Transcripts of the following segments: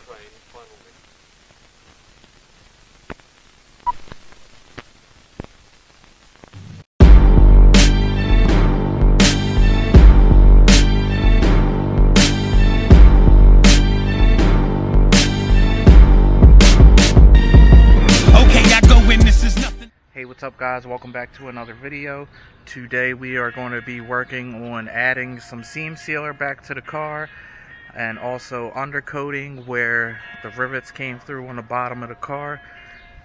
crane, final mix. Hey, what's up guys, welcome back to another video. Today we are going to be working on adding some seam sealer back to the car and also undercoating where the rivets came through on the bottom of the car.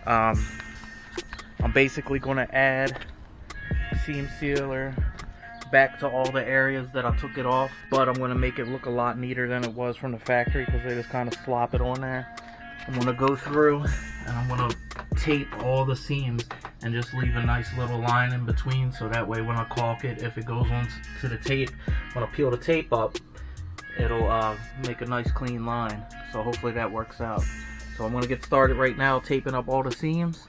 I'm basically going to add seam sealer back to all the areas that I took it off, but I'm going to make it look a lot neater than it was from the factory because they just kind of slop it on there. I'm going to go through and I'm going to tape all the seams and just leave a nice little line in between, so that way when I caulk it, if it goes on to the tape, when I peel the tape up, it'll make a nice clean line. So hopefully that works out. So I'm going to get started right now taping up all the seams.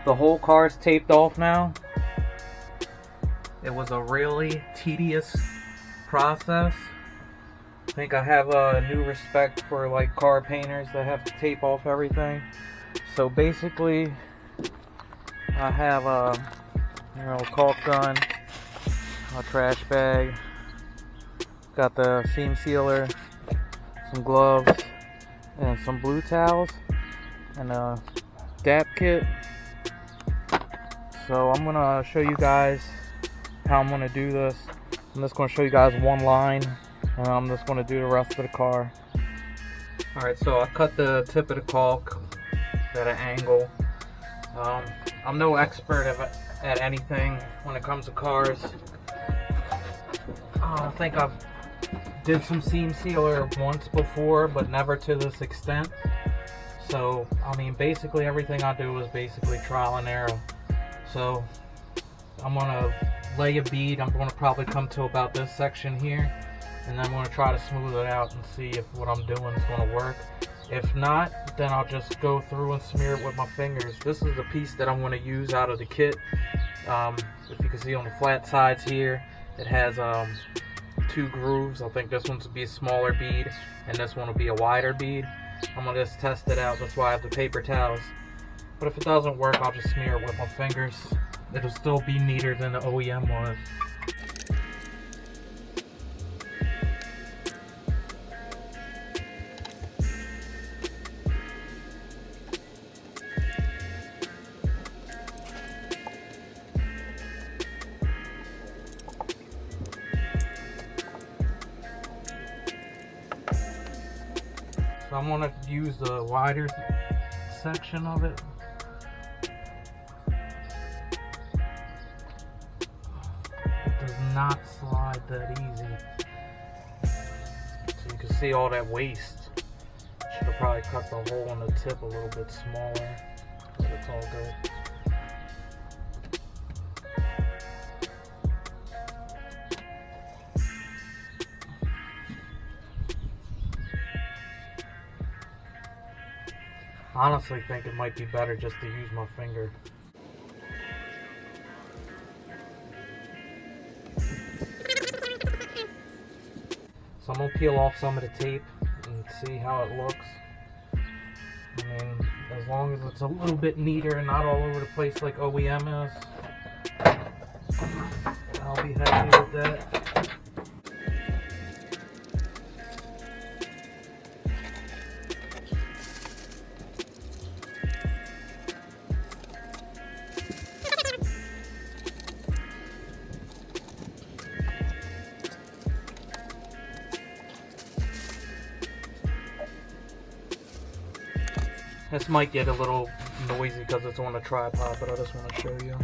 The whole car's taped off now. It was a really tedious process. I think I have a new respect for like car painters that have to tape off everything. So basically, I have a caulk gun, a trash bag, got the seam sealer, some gloves, and some blue towels, and a DAP kit. So I'm going to show you guys how I'm going to do this. I'm just going to show you guys one line, and I'm just going to do the rest of the car. Alright, so I cut the tip of the caulk at an angle. I'm no expert at anything when it comes to cars. I think I've did some seam sealer once before, but never to this extent. So, I mean, basically everything I do is basically trial and error. So I'm going to lay a bead. I'm going to probably come to about this section here, and then I'm going to try to smooth it out and see if what I'm doing is going to work. If not, then I'll just go through and smear it with my fingers. This is the piece that I'm going to use out of the kit. If you can see on the flat sides here, it has 2 grooves. I think this one's will be a smaller bead and this one will be a wider bead. I'm going to just test it out. That's why I have the paper towels. But if it doesn't work, I'll just smear it with my fingers. It'll still be neater than the OEM was. So I'm going to use the wider section of it. Not slide that easy. So you can see all that waste. Should have probably cut the hole in the tip a little bit smaller, but it's all good. I honestly think it might be better just to use my finger. So I'm going to peel off some of the tape and see how it looks. I mean, as long as it's a little bit neater and not all over the place like OEM is, I'll be happy with that. This might get a little noisy because it's on a tripod, but I just want to show you.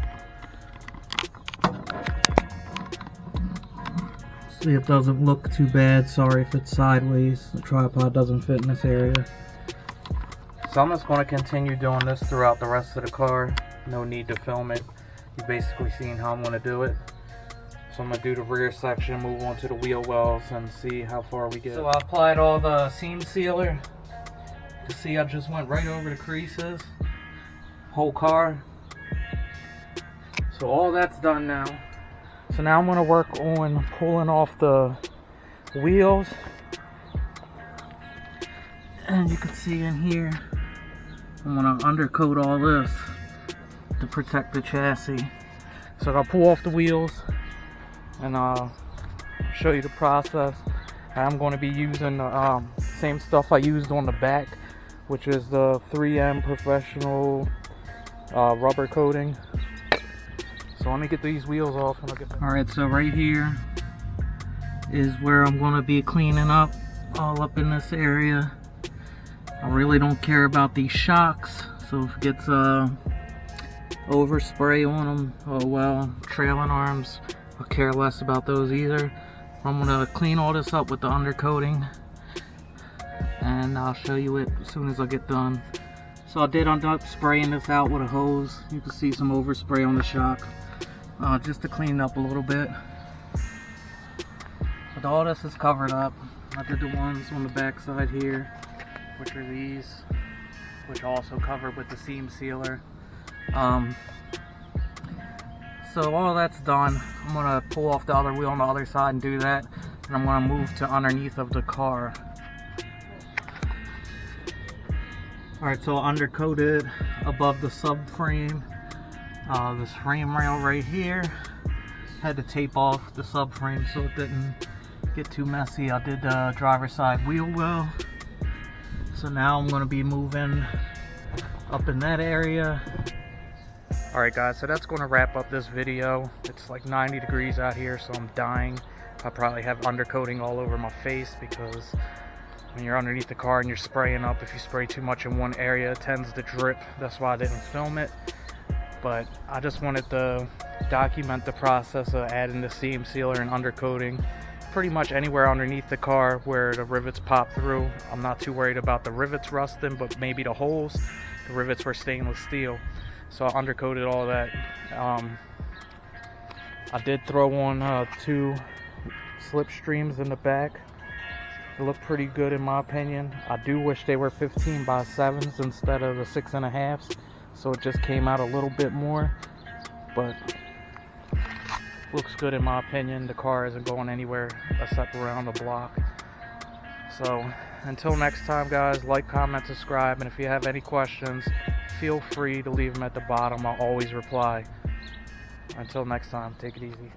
See, it doesn't look too bad. Sorry if it's sideways. The tripod doesn't fit in this area. So I'm just going to continue doing this throughout the rest of the car. No need to film it. You've basically seen how I'm going to do it. So I'm going to do the rear section, move on to the wheel wells, and see how far we get. So I applied all the seam sealer. You can see I just went right over the creases. Whole car. So all that's done now. So now I'm going to work on pulling off the wheels. And you can see in here, I'm going to undercoat all this to protect the chassis. So I'll pull off the wheels and I'll show you the process. I'm going to be using the same stuff I used on the back, which is the 3M Professional rubber coating. So let me get these wheels off and I'll get back. Alright, so right here is where I'm going to be cleaning up, all up in this area. I really don't care about these shocks, so if it gets overspray on them, oh well. Trailing arms, I care less about those either. I'm going to clean all this up with the undercoating, and I'll show you it as soon as I get done. So I did end up spraying this out with a hose. You can see some overspray on the shock, just to clean it up a little bit. But all this is covered up. I did the ones on the back side here, which are these, which are also covered with the seam sealer. So all that's done. I'm gonna pull off the other wheel on the other side and do that, and I'm gonna move to underneath of the car. Alright, so undercoated above the subframe, this frame rail right here. Had to tape off the subframe so it didn't get too messy. I did the driver's side wheel well. So now I'm going to be moving up in that area. Alright guys, so that's going to wrap up this video. It's like 90 degrees out here, so I'm dying. I probably have undercoating all over my face because when you're underneath the car and you're spraying up, if you spray too much in one area, it tends to drip. That's why I didn't film it. But I just wanted to document the process of adding the seam sealer and undercoating pretty much anywhere underneath the car where the rivets pop through. I'm not too worried about the rivets rusting, but maybe the holes. The rivets were stainless steel, so I undercoated all that. I did throw on 2 slip streams in the back. They look pretty good in my opinion. I do wish they were 15x7s instead of the 6.5s, so it just came out a little bit more, but looks good in my opinion. The car isn't going anywhere except around the block. So until next time guys, like, comment, subscribe, and if you have any questions, feel free to leave them at the bottom. I'll always reply. Until next time, take it easy.